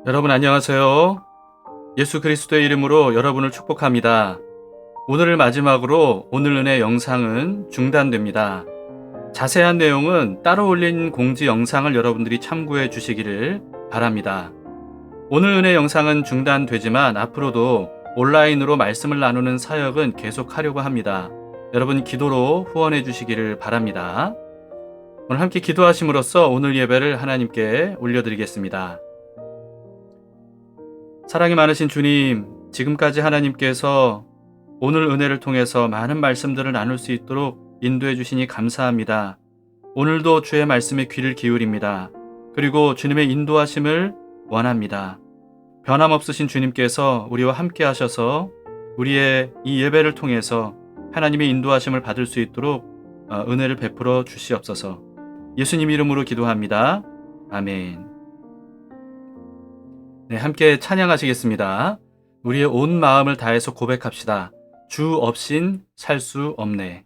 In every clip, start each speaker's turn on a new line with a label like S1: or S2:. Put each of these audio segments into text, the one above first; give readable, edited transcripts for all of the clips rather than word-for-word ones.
S1: 여러분 안녕하세요. 예수 그리스도의 이름으로 여러분을 축복합니다. 오늘을 마지막으로 오늘 은혜 영상은 중단됩니다. 자세한 내용은 따로 올린 공지 영상을 여러분들이 참고해 주시기를 바랍니다. 오늘 은혜 영상은 중단되지만 앞으로도 온라인으로 말씀을 나누는 사역은 계속하려고 합니다. 여러분 기도로 후원해 주시기를 바랍니다. 오늘 함께 기도하심으로써 오늘 예배를 하나님께 올려드리겠습니다. 사랑이 많으신 주님, 지금까지 하나님께서 오늘 은혜를 통해서 많은 말씀들을 나눌 수 있도록 인도해 주시니 감사합니다. 오늘도 주의 말씀에 귀를 기울입니다. 그리고 주님의 인도하심을 원합니다. 변함없으신 주님께서 우리와 함께 하셔서 우리의 이 예배를 통해서 하나님의 인도하심을 받을 수 있도록 은혜를 베풀어 주시옵소서. 예수님 이름으로 기도합니다. 아멘. 네, 함께 찬양하시겠습니다. 우리의 온 마음을 다해서 고백합시다. 주 없인 살 수 없네.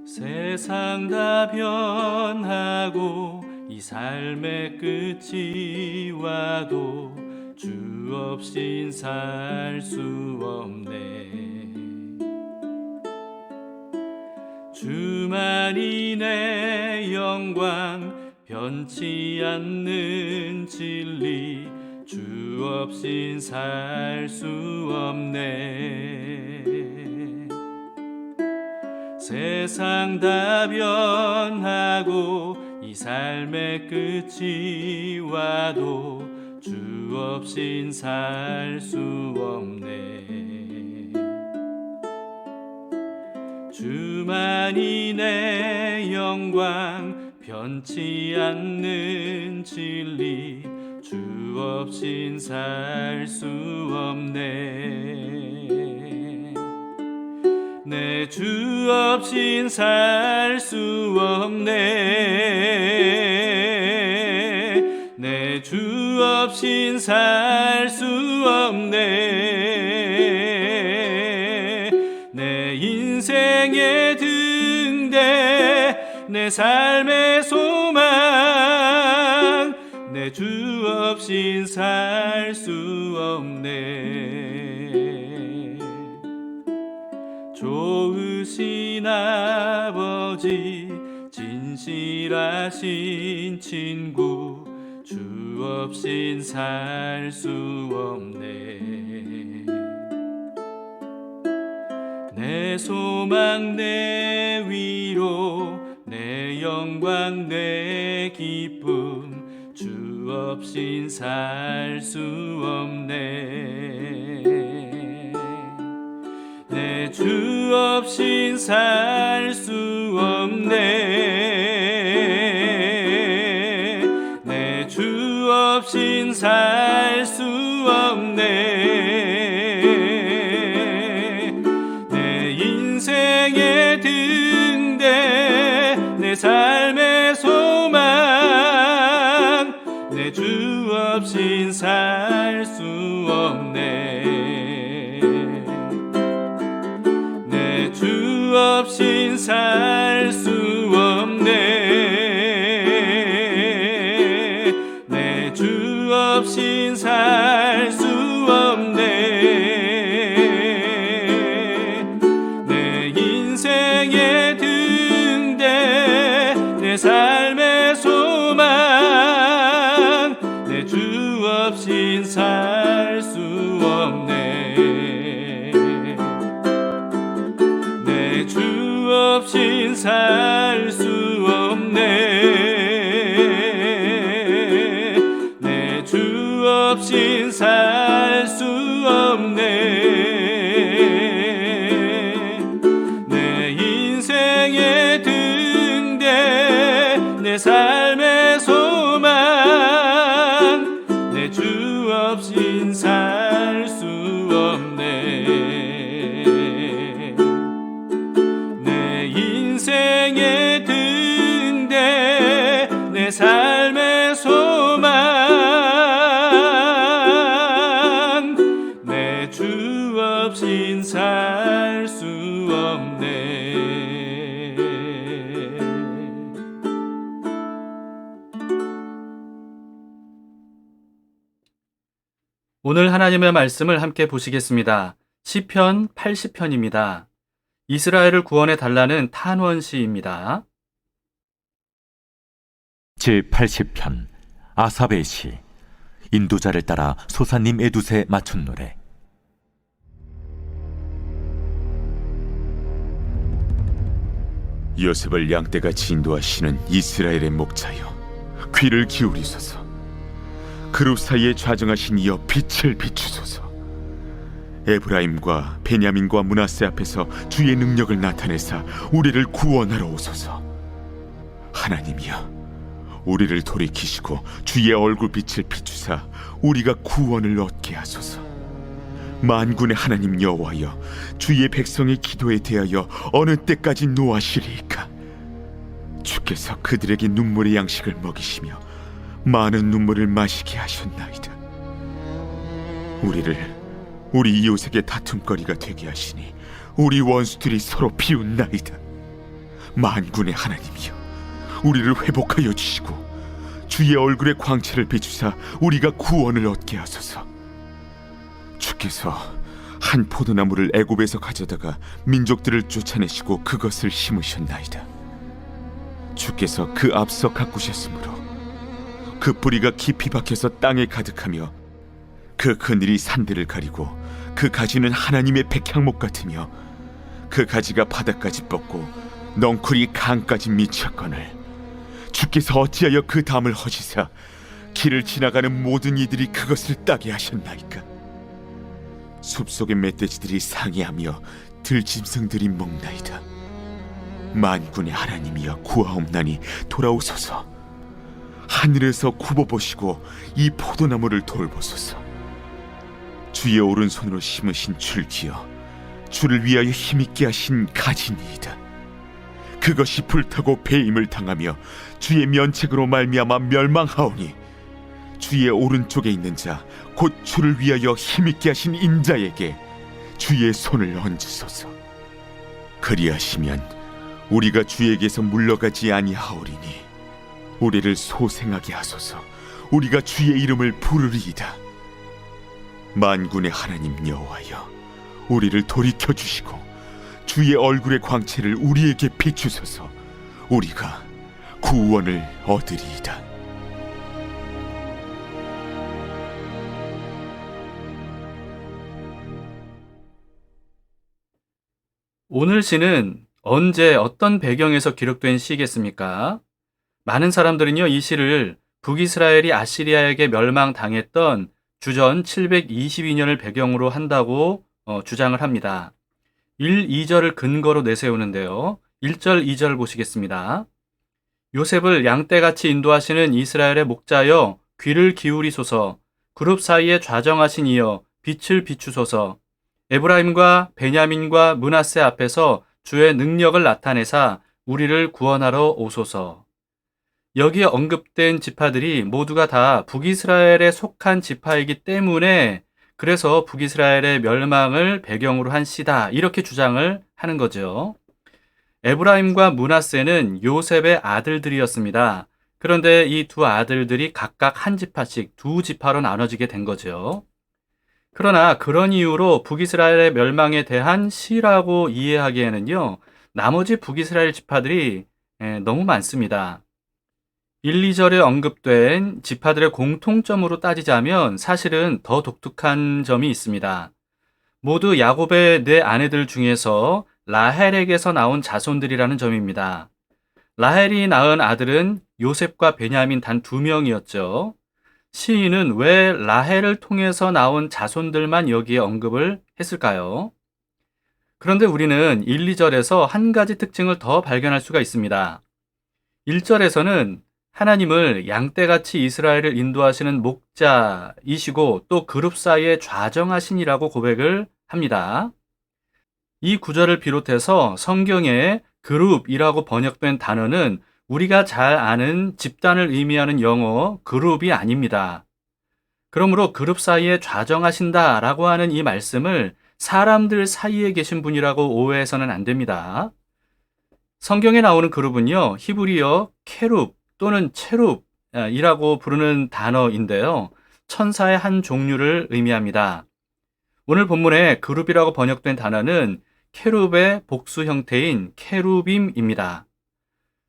S1: 세상 다 변하고 이 삶의 끝이 와도 주 없인 살 수 없네. 주만이 내 영광 변치 않는 진리 주 없인 살 수 없네. 세상 다 변하고 이 삶의 끝이 와도 주 없인 살 수 없네. 주만이 내 영광 변치 않는 진리 주 없인 살 수 없네. 내 주 없인 살 수 없네. 내 주 없인 살 수 없네. 내 인생의 등대 내 삶의 소망 내 주 없인 살 수 없네. 좋으신 아버지 진실하신 친구 주 없인 살 수 없네. 내 소망 내 위로 내 영광 내 기쁨 주 없인 살 수 없네. 내 주 없인 살 수 없네. 내 주 없인 살 수 없네. 내 인생의 등대 내 삶의 소망 내 주 없인 살 수 없네. 내 주 없인 살 수 없네. 내 주 없인 살 수 없네. 내 인생의 등대 내 삶의 소망 내 주 없인 살 수 없네. 내 주 없인 살 수 없네. 내 주 없인 살 수 없네. 내 인생의 등대 내 삶의 소망 내 주 없인 살 수 없네. 내 인생의 등대 내 삶의 소망 내 주 없인 살 수 없네. 오늘 하나님의 말씀을 함께 보시겠습니다. 시편 80편입니다. 이스라엘을 구원해 달라는 탄원시입니다.
S2: 제80편 아삽의 시. 인도자를 따라 소사님 에두세 맞춘 노래.
S3: 요셉을 양떼같이 인도하시는 이스라엘의 목자여, 귀를 기울이소서. 그룹 사이에 좌정하신 이여, 빛을 비추소서. 에브라임과 베냐민과 므낫세 앞에서 주의 능력을 나타내사 우리를 구원하러 오소서. 하나님이여, 우리를 돌이키시고 주의 얼굴빛을 비추사 우리가 구원을 얻게 하소서. 만군의 하나님 여호와여, 주의 백성의 기도에 대하여 어느 때까지 노하시리이까? 주께서 그들에게 눈물의 양식을 먹이시며 많은 눈물을 마시게 하셨나이다. 우리를 우리 이웃에게 다툼거리가 되게 하시니 우리 원수들이 서로 비웃나이다. 만군의 하나님이여, 우리를 회복하여 주시고 주의 얼굴의 광채를 비추사 우리가 구원을 얻게 하소서. 주께서 한 포도나무를 애굽에서 가져다가 민족들을 쫓아내시고 그것을 심으셨나이다. 주께서 그 앞서 가꾸셨으므로 그 뿌리가 깊이 박혀서 땅에 가득하며 그 그늘이 산들을 가리고 그 가지는 하나님의 백향목 같으며 그 가지가 바닥까지 뻗고 넝쿨이 강까지 미쳤거늘 주께서 어찌하여 그 담을 허시사 길을 지나가는 모든 이들이 그것을 따게 하셨나이까? 숲속의 멧돼지들이 상해하며 들짐승들이 먹나이다. 만군의 하나님이여, 구하옵나니 돌아오소서. 하늘에서 굽어보시고 이 포도나무를 돌보소서. 주의 오른손으로 심으신 줄기여, 주를 위하여 힘있게 하신 가지니이다. 그것이 불타고 배임을 당하며 주의 면책으로 말미암아 멸망하오니 주의 오른쪽에 있는 자, 곧 주를 위하여 힘있게 하신 인자에게 주의 손을 얹으소서. 그리하시면 우리가 주에게서 물러가지 아니하오리니 우리를 소생하게 하소서. 우리가 주의 이름을 부르리이다. 만군의 하나님 여호와여, 우리를 돌이켜 주시고 주의 얼굴의 광채를 우리에게 비추소서. 우리가 구원을 얻으리이다.
S1: 오늘 시는 언제 어떤 배경에서 기록된 시겠습니까? 많은 사람들은요, 이 시를 북이스라엘이 아시리아에게 멸망당했던 주전 722년을 배경으로 한다고 주장을 합니다. 1, 2절을 근거로 내세우는데요. 1절, 2절 보시겠습니다. 요셉을 양떼같이 인도하시는 이스라엘의 목자여, 귀를 기울이소서. 그룹 사이에 좌정하신 이여, 빛을 비추소서. 에브라임과 베냐민과 므낫세 앞에서 주의 능력을 나타내사 우리를 구원하러 오소서. 여기에 언급된 지파들이 모두가 다 북이스라엘에 속한 지파이기 때문에 그래서 북이스라엘의 멸망을 배경으로 한 시다, 이렇게 주장을 하는 거죠. 에브라임과 므낫세는 요셉의 아들들이었습니다. 그런데 이 두 아들들이 각각 한 지파씩 두 지파로 나눠지게 된 거죠. 그러나 그런 이유로 북이스라엘의 멸망에 대한 시라고 이해하기에는요, 나머지 북이스라엘 지파들이 너무 많습니다. 1, 2절에 언급된 지파들의 공통점으로 따지자면 사실은 더 독특한 점이 있습니다. 모두 야곱의 네 아내들 중에서 라헬에게서 나온 자손들이라는 점입니다. 라헬이 낳은 아들은 요셉과 베냐민 단 2명이었죠. 시인은 왜 라헬을 통해서 나온 자손들만 여기에 언급을 했을까요? 그런데 우리는 1, 2절에서 한 가지 특징을 더 발견할 수가 있습니다. 1절에서는 하나님을 양떼같이 이스라엘을 인도하시는 목자이시고 또 그룹 사이에 좌정하신이라고 고백을 합니다. 이 구절을 비롯해서 성경에 그룹이라고 번역된 단어는 우리가 잘 아는 집단을 의미하는 영어 그룹이 아닙니다. 그러므로 그룹 사이에 좌정하신다라고 하는 이 말씀을 사람들 사이에 계신 분이라고 오해해서는 안 됩니다. 성경에 나오는 그룹은요, 히브리어 케룹 또는 체룹이라고 부르는 단어인데요. 천사의 한 종류를 의미합니다. 오늘 본문에 그룹이라고 번역된 단어는 케룹의 복수 형태인 케루빔입니다.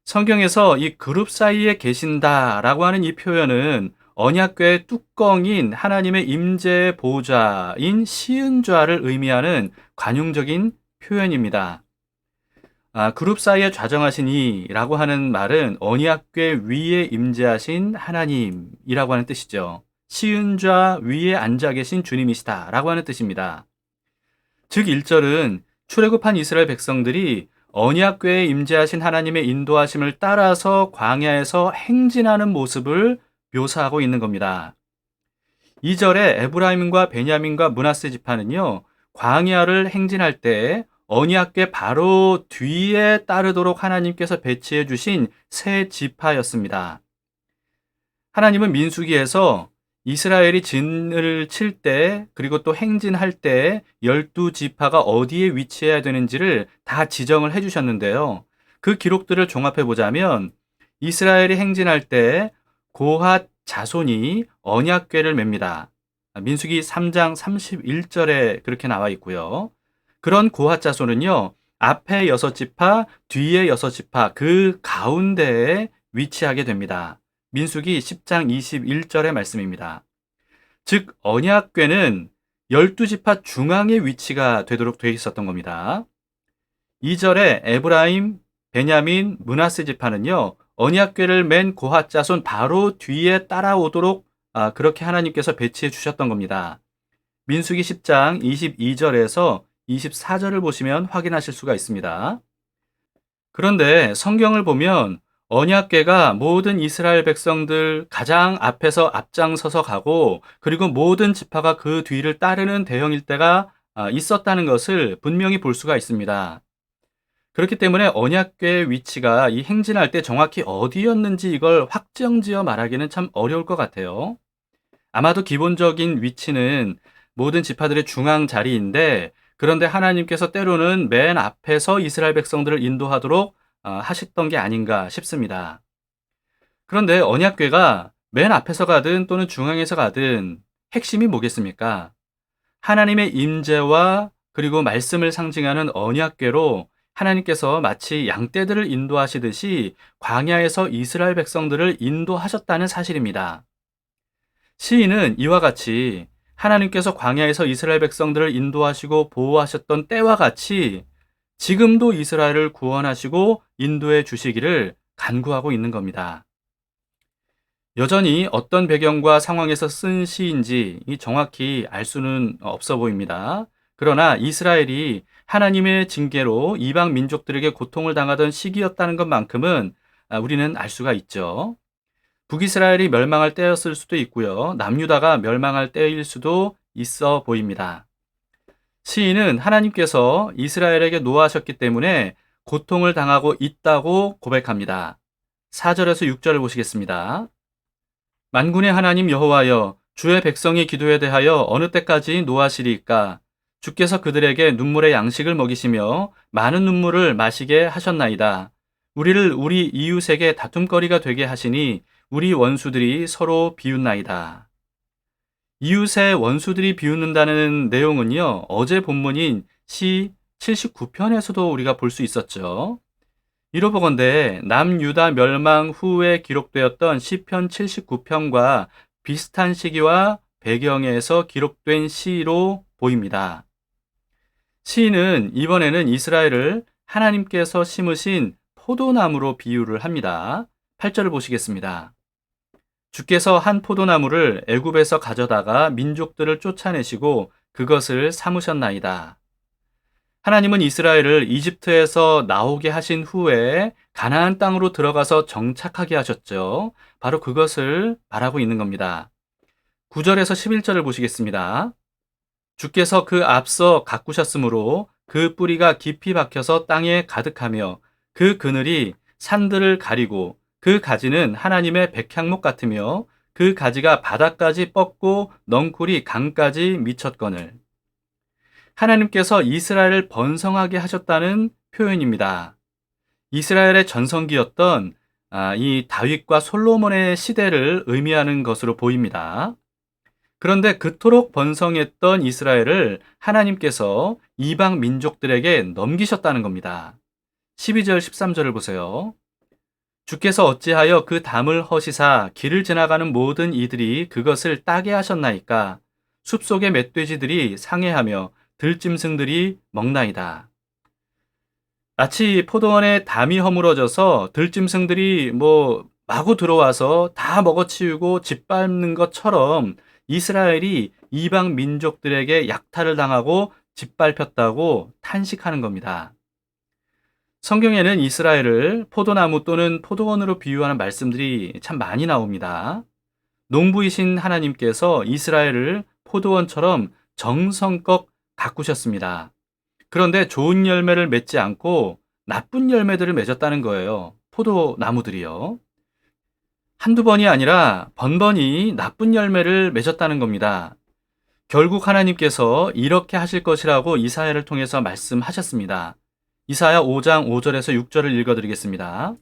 S1: 성경에서 이 그룹 사이에 계신다라고 하는 이 표현은 언약궤의 뚜껑인 하나님의 임재의 보좌인 시은좌를 의미하는 관용적인 표현입니다. 그룹 사이에 좌정하신 이라고 하는 말은 언약궤 위에 임재하신 하나님이라고 하는 뜻이죠. 시은좌 위에 앉아 계신 주님이시다라고 하는 뜻입니다. 즉 1절은 출애굽한 이스라엘 백성들이 언약궤에 임재하신 하나님의 인도하심을 따라서 광야에서 행진하는 모습을 묘사하고 있는 겁니다. 2절에 에브라임과 베냐민과 므낫세 지파는요, 광야를 행진할 때 언약궤 바로 뒤에 따르도록 하나님께서 배치해 주신 세 지파였습니다. 하나님은 민수기에서 이스라엘이 진을 칠 때, 그리고 또 행진할 때 12지파가 어디에 위치해야 되는지를 다 지정을 해주셨는데요. 그 기록들을 종합해 보자면 이스라엘이 행진할 때 고핫 자손이 언약궤를 맵니다. 민수기 3장 31절에 그렇게 나와 있고요. 그런 고핫 자손은요, 앞에 6지파, 뒤에 6지파, 그 가운데에 위치하게 됩니다. 민수기 10장 21절의 말씀입니다. 즉 언약궤는 12지파 중앙에 위치가 되도록 되어 있었던 겁니다. 2절에 에브라임, 베냐민, 므낫세 지파는요, 언약궤를 맨 고핫 자손 바로 뒤에 따라오도록 그렇게 하나님께서 배치해 주셨던 겁니다. 민수기 10장 22절에서 24절을 보시면 확인하실 수가 있습니다. 그런데 성경을 보면 언약궤가 모든 이스라엘 백성들 가장 앞에서 앞장서서 가고, 그리고 모든 지파가 그 뒤를 따르는 대형 일대가 있었다는 것을 분명히 볼 수가 있습니다. 그렇기 때문에 언약궤의 위치가 이 행진할 때 정확히 어디였는지 이걸 확정지어 말하기는 참 어려울 것 같아요. 아마도 기본적인 위치는 모든 지파들의 중앙 자리인데, 그런데 하나님께서 때로는 맨 앞에서 이스라엘 백성들을 인도하도록 하셨던 게 아닌가 싶습니다. 그런데 언약궤가 맨 앞에서 가든 또는 중앙에서 가든 핵심이 뭐겠습니까? 하나님의 임재와 그리고 말씀을 상징하는 언약궤로 하나님께서 마치 양떼들을 인도하시듯이 광야에서 이스라엘 백성들을 인도하셨다는 사실입니다. 시인은 이와 같이 하나님께서 광야에서 이스라엘 백성들을 인도하시고 보호하셨던 때와 같이 지금도 이스라엘을 구원하시고 인도해 주시기를 간구하고 있는 겁니다. 여전히 어떤 배경과 상황에서 쓴 시인지 정확히 알 수는 없어 보입니다. 그러나 이스라엘이 하나님의 징계로 이방 민족들에게 고통을 당하던 시기였다는 것만큼은 우리는 알 수가 있죠. 북이스라엘이 멸망할 때였을 수도 있고요. 남유다가 멸망할 때일 수도 있어 보입니다. 시인은 하나님께서 이스라엘에게 노하셨기 때문에 고통을 당하고 있다고 고백합니다. 4절에서 6절을 보시겠습니다. 만군의 하나님 여호와여, 주의 백성이 기도에 대하여 어느 때까지 노하시리까? 주께서 그들에게 눈물의 양식을 먹이시며 많은 눈물을 마시게 하셨나이다. 우리를 우리 이웃에게 다툼거리가 되게 하시니 우리 원수들이 서로 비웃나이다. 이웃의 원수들이 비웃는다는 내용은요, 어제 본문인 시 79편에서도 우리가 볼 수 있었죠. 이로 보건대 남유다 멸망 후에 기록되었던 시편 79편과 비슷한 시기와 배경에서 기록된 시로 보입니다. 시인은 이번에는 이스라엘을 하나님께서 심으신 포도나무로 비유를 합니다. 8절을 보시겠습니다. 주께서 한 포도나무를 애굽에서 가져다가 민족들을 쫓아내시고 그것을 삼으셨나이다. 하나님은 이스라엘을 이집트에서 나오게 하신 후에 가나안 땅으로 들어가서 정착하게 하셨죠. 바로 그것을 말하고 있는 겁니다. 9절에서 11절을 보시겠습니다. 주께서 그 앞서 가꾸셨으므로 그 뿌리가 깊이 박혀서 땅에 가득하며 그 그늘이 산들을 가리고 그 가지는 하나님의 백향목 같으며 그 가지가 바닥까지 뻗고 넝쿨이 강까지 미쳤거늘. 하나님께서 이스라엘을 번성하게 하셨다는 표현입니다. 이스라엘의 전성기였던 이 다윗과 솔로몬의 시대를 의미하는 것으로 보입니다. 그런데 그토록 번성했던 이스라엘을 하나님께서 이방 민족들에게 넘기셨다는 겁니다. 12절 13절을 보세요. 주께서 어찌하여 그 담을 허시사 길을 지나가는 모든 이들이 그것을 따게 하셨나이까? 숲속의 멧돼지들이 상해하며 들짐승들이 먹나이다. 마치 포도원에 담이 허물어져서 들짐승들이 마구 들어와서 다 먹어치우고 짓밟는 것처럼 이스라엘이 이방 민족들에게 약탈을 당하고 짓밟혔다고 탄식하는 겁니다. 성경에는 이스라엘을 포도나무 또는 포도원으로 비유하는 말씀들이 참 많이 나옵니다. 농부이신 하나님께서 이스라엘을 포도원처럼 정성껏 가꾸셨습니다. 그런데 좋은 열매를 맺지 않고 나쁜 열매들을 맺었다는 거예요. 포도나무들이요. 한두 번이 아니라 번번이 나쁜 열매를 맺었다는 겁니다. 결국 하나님께서 이렇게 하실 것이라고 이사야를 통해서 말씀하셨습니다. 이사야 5장 5절에서 6절을 읽어드리겠습니다.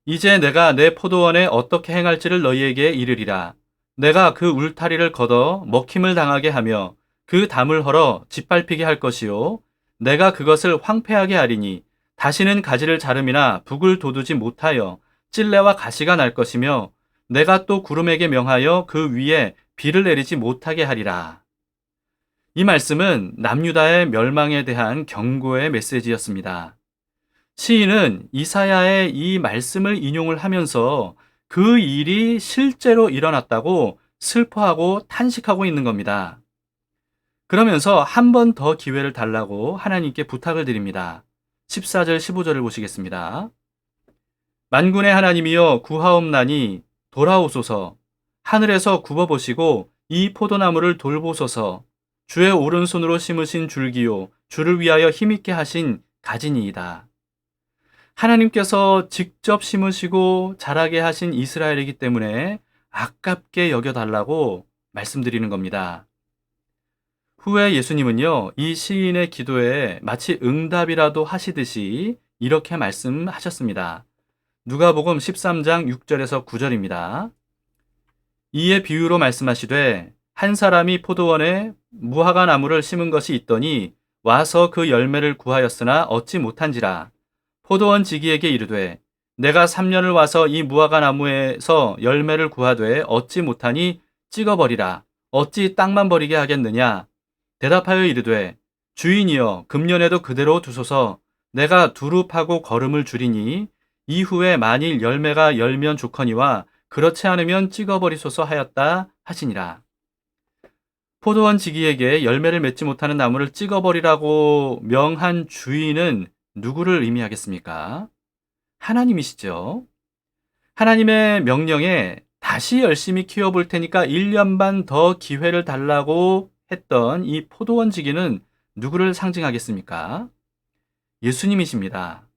S1: 이제 내가 내 포도원에 어떻게 행할지를 너희에게 이르리라. 내가 그 울타리를 걷어 먹힘을 당하게 하며 그 담을 헐어 짓밟히게 할 것이요. 내가 그것을 황폐하게 하리니 다시는 가지를 자름이나 북을 돋우지 못하여 찔레와 가시가 날 것이며 내가 또 구름에게 명하여 그 위에 비를 내리지 못하게 하리라. 이 말씀은 남유다의 멸망에 대한 경고의 메시지였습니다. 시인은 이사야의 이 말씀을 인용을 하면서 그 일이 실제로 일어났다고 슬퍼하고 탄식하고 있는 겁니다. 그러면서 한 번 더 기회를 달라고 하나님께 부탁을 드립니다. 14절 15절을 보시겠습니다. 만군의 하나님이여 구하옵나니 돌아오소서. 하늘에서 굽어보시고 이 포도나무를 돌보소서. 주의 오른손으로 심으신 줄기요 주를 위하여 힘있게 하신 가지니이다. 하나님께서 직접 심으시고 자라게 하신 이스라엘이기 때문에 아깝게 여겨달라고 말씀드리는 겁니다. 후에 예수님은요, 이 시인의 기도에 마치 응답이라도 하시듯이 이렇게 말씀하셨습니다. 누가복음 13장 6절에서 9절입니다. 이에 비유로 말씀하시되 한 사람이 포도원에 무화과 나무를 심은 것이 있더니 와서 그 열매를 구하였으나 얻지 못한지라. 포도원 지기에게 이르되 내가 3년을 와서 이 무화과 나무에서 열매를 구하되 얻지 못하니 찍어버리라. 어찌 땅만 버리게 하겠느냐. 대답하여 이르되 주인이여 금년에도 그대로 두소서. 내가 두릅하고 거름을 줄이니 이후에 만일 열매가 열면 좋거니와 그렇지 않으면 찍어버리소서 하였다 하시니라. 포도원 지기에게 열매를 맺지 못하는 나무를 찍어버리라고 명한 주인은 누구를 의미하겠습니까? 하나님이시죠. 하나님의 명령에 다시 열심히 키워볼 테니까 1년 반 더 기회를 달라고 했던 이 포도원 지기는 누구를 상징하겠습니까? 예수님이십니다.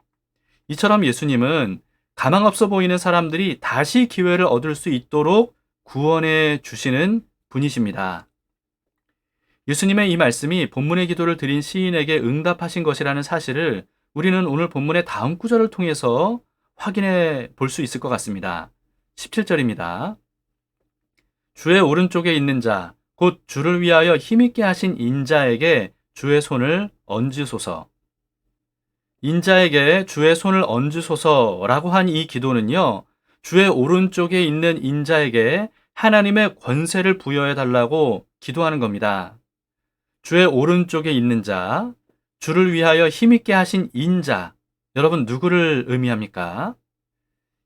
S1: 이처럼 예수님은 가망없어 보이는 사람들이 다시 기회를 얻을 수 있도록 구원해 주시는 분이십니다. 예수님의 이 말씀이 본문의 기도를 드린 시인에게 응답하신 것이라는 사실을 우리는 오늘 본문의 다음 구절을 통해서 확인해 볼 수 있을 것 같습니다. 17절입니다. 주의 오른쪽에 있는 자, 곧 주를 위하여 힘있게 하신 인자에게 주의 손을 얹으소서. 인자에게 주의 손을 얹으소서라고 한 이 기도는요, 주의 오른쪽에 있는 인자에게 하나님의 권세를 부여해 달라고 기도하는 겁니다. 주의 오른쪽에 있는 자, 주를 위하여 힘있게 하신 인자, 여러분 누구를 의미합니까?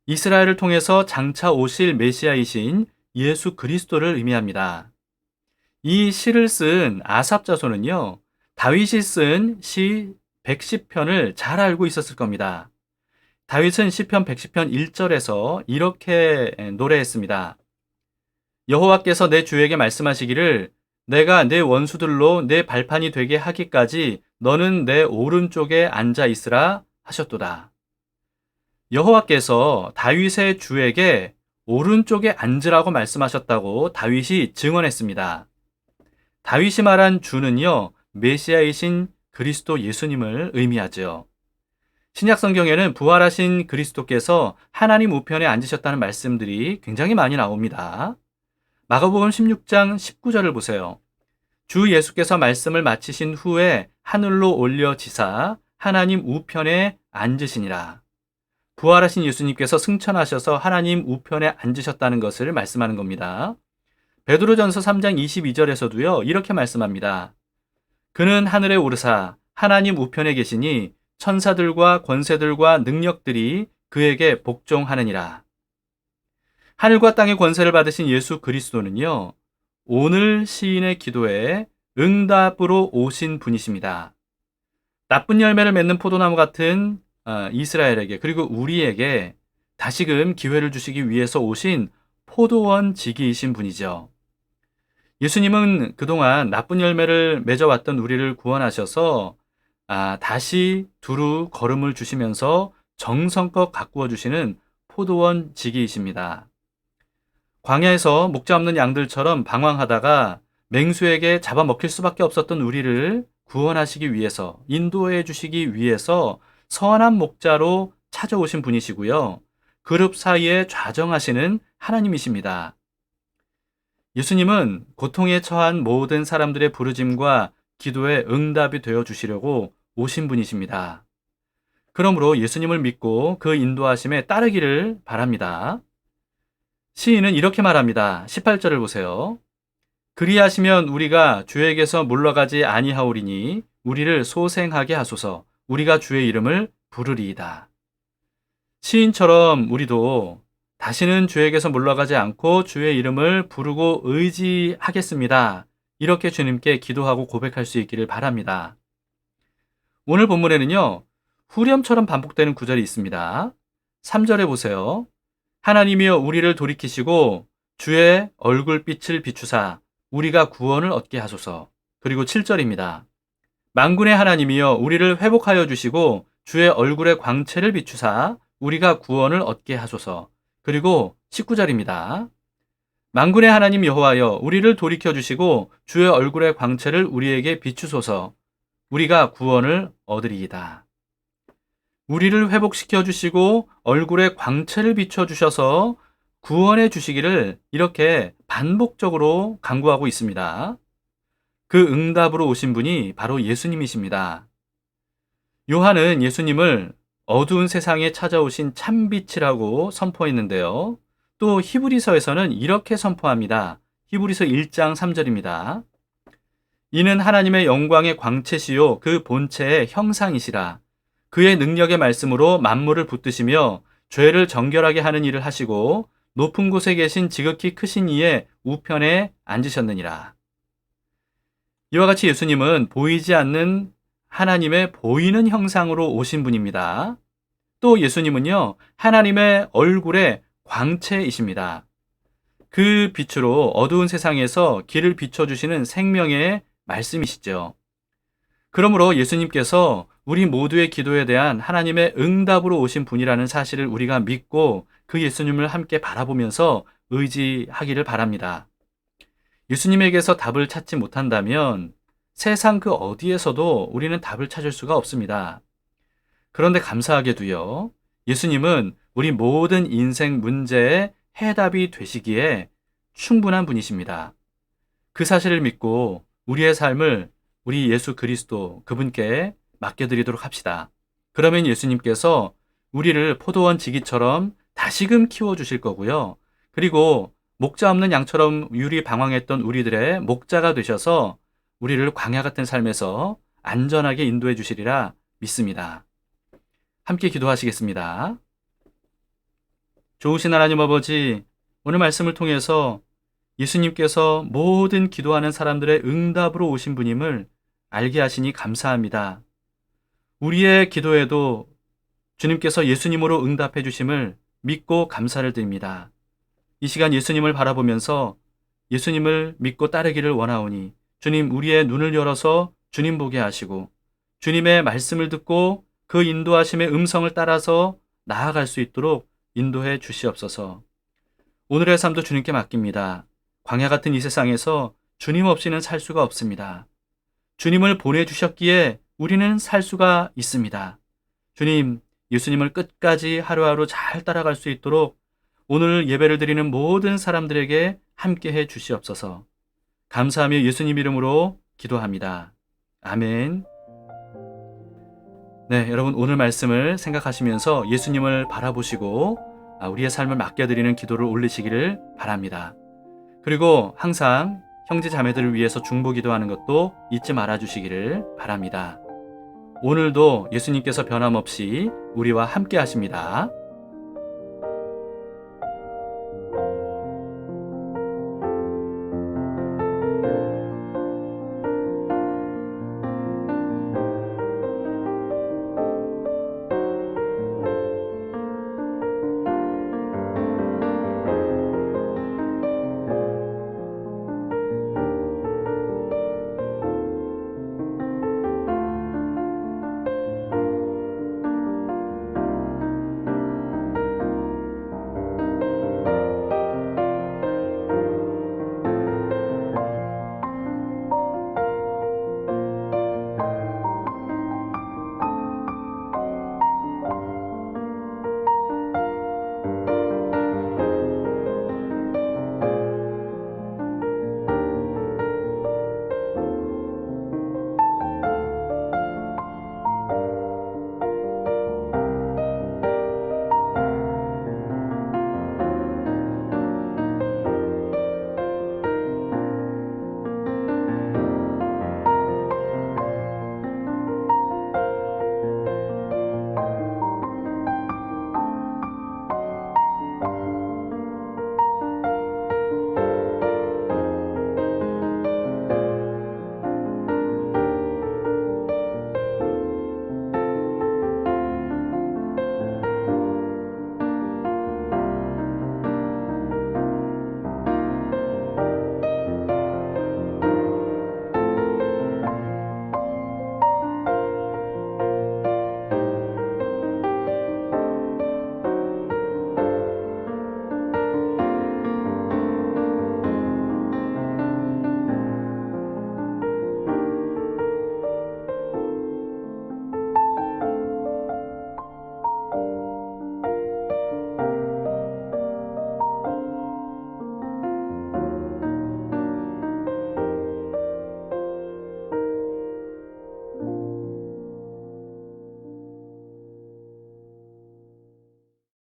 S1: 이스라엘을 통해서 장차 오실 메시아이신 예수 그리스도를 의미합니다. 이 시를 쓴 아삽 자손은요, 다윗이 쓴 시 110편을 잘 알고 있었을 겁니다. 다윗은 시편 110편 1절에서 이렇게 노래했습니다. 여호와께서 내 주에게 말씀하시기를 내가 내 원수들로 내 발판이 되게 하기까지 너는 내 오른쪽에 앉아 있으라 하셨도다. 여호와께서 다윗의 주에게 오른쪽에 앉으라고 말씀하셨다고 다윗이 증언했습니다. 다윗이 말한 주는요, 메시아이신 그리스도 예수님을 의미하죠. 신약 성경에는 부활하신 그리스도께서 하나님 우편에 앉으셨다는 말씀들이 굉장히 많이 나옵니다. 마가복음 16장 19절을 보세요. 주 예수께서 말씀을 마치신 후에 하늘로 올려지사 하나님 우편에 앉으시니라. 부활하신 예수님께서 승천하셔서 하나님 우편에 앉으셨다는 것을 말씀하는 겁니다. 베드로전서 3장 22절에서도요, 이렇게 말씀합니다. 그는 하늘에 오르사 하나님 우편에 계시니 천사들과 권세들과 능력들이 그에게 복종하느니라. 하늘과 땅의 권세를 받으신 예수 그리스도는요, 오늘 시인의 기도에 응답으로 오신 분이십니다. 나쁜 열매를 맺는 포도나무 같은 이스라엘에게, 그리고 우리에게 다시금 기회를 주시기 위해서 오신 포도원 지기이신 분이죠. 예수님은 그동안 나쁜 열매를 맺어왔던 우리를 구원하셔서 다시 두루 걸음을 주시면서 정성껏 가꾸어 주시는 포도원 지기이십니다. 광야에서 목자 없는 양들처럼 방황하다가 맹수에게 잡아먹힐 수밖에 없었던 우리를 구원하시기 위해서, 인도해 주시기 위해서 선한 목자로 찾아오신 분이시고요. 그룹 사이에 좌정하시는 하나님이십니다. 예수님은 고통에 처한 모든 사람들의 부르짐과 기도에 응답이 되어 주시려고 오신 분이십니다. 그러므로 예수님을 믿고 그 인도하심에 따르기를 바랍니다. 시인은 이렇게 말합니다. 18절을 보세요. 그리하시면 우리가 주에게서 물러가지 아니하오리니 우리를 소생하게 하소서. 우리가 주의 이름을 부르리이다. 시인처럼 우리도 다시는 주에게서 물러가지 않고 주의 이름을 부르고 의지하겠습니다. 이렇게 주님께 기도하고 고백할 수 있기를 바랍니다. 오늘 본문에는요, 후렴처럼 반복되는 구절이 있습니다. 3절에 보세요. 하나님이여 우리를 돌이키시고 주의 얼굴빛을 비추사 우리가 구원을 얻게 하소서. 그리고 7절입니다. 만군의 하나님이여 우리를 회복하여 주시고 주의 얼굴의 광채를 비추사 우리가 구원을 얻게 하소서. 그리고 19절입니다. 만군의 하나님 여호와여 우리를 돌이켜 주시고 주의 얼굴의 광채를 우리에게 비추소서. 우리가 구원을 얻으리이다. 우리를 회복시켜 주시고 얼굴에 광채를 비춰 주셔서 구원해 주시기를 이렇게 반복적으로 간구하고 있습니다. 그 응답으로 오신 분이 바로 예수님이십니다. 요한은 예수님을 어두운 세상에 찾아오신 참빛이라고 선포했는데요. 또 히브리서에서는 이렇게 선포합니다. 히브리서 1장 3절입니다. 이는 하나님의 영광의 광채시요 그 본체의 형상이시라. 그의 능력의 말씀으로 만물을 붙드시며 죄를 정결하게 하는 일을 하시고 높은 곳에 계신 지극히 크신 이의 우편에 앉으셨느니라. 이와 같이 예수님은 보이지 않는 하나님의 보이는 형상으로 오신 분입니다. 또 예수님은요, 하나님의 얼굴의 광채이십니다. 그 빛으로 어두운 세상에서 길을 비춰주시는 생명의 말씀이시죠. 그러므로 예수님께서 우리 모두의 기도에 대한 하나님의 응답으로 오신 분이라는 사실을 우리가 믿고 그 예수님을 함께 바라보면서 의지하기를 바랍니다. 예수님에게서 답을 찾지 못한다면 세상 그 어디에서도 우리는 답을 찾을 수가 없습니다. 그런데 감사하게도요, 예수님은 우리 모든 인생 문제의 해답이 되시기에 충분한 분이십니다. 그 사실을 믿고 우리의 삶을 우리 예수 그리스도 그분께 맡겨드리도록 합시다. 그러면 예수님께서 우리를 포도원 지기처럼 다시금 키워주실 거고요. 그리고 목자 없는 양처럼 유리방황했던 우리들의 목자가 되셔서 우리를 광야 같은 삶에서 안전하게 인도해 주시리라 믿습니다. 함께 기도하시겠습니다. 좋으신 하나님 아버지, 오늘 말씀을 통해서 예수님께서 모든 기도하는 사람들의 응답으로 오신 분임을 알게 하시니 감사합니다. 우리의 기도에도 주님께서 예수님으로 응답해 주심을 믿고 감사를 드립니다. 이 시간 예수님을 바라보면서 예수님을 믿고 따르기를 원하오니 주님 우리의 눈을 열어서 주님 보게 하시고 주님의 말씀을 듣고 그 인도하심의 음성을 따라서 나아갈 수 있도록 인도해 주시옵소서. 오늘의 삶도 주님께 맡깁니다. 광야 같은 이 세상에서 주님 없이는 살 수가 없습니다. 주님을 보내주셨기에 우리는 살 수가 있습니다. 주님, 예수님을 끝까지 하루하루 잘 따라갈 수 있도록 오늘 예배를 드리는 모든 사람들에게 함께해 주시옵소서. 감사하며 예수님 이름으로 기도합니다. 아멘. 네, 여러분 오늘 말씀을 생각하시면서 예수님을 바라보시고 우리의 삶을 맡겨드리는 기도를 올리시기를 바랍니다. 그리고 항상 형제 자매들을 위해서 중보 기도하는 것도 잊지 말아 주시기를 바랍니다. 오늘도 예수님께서 변함없이 우리와 함께 하십니다.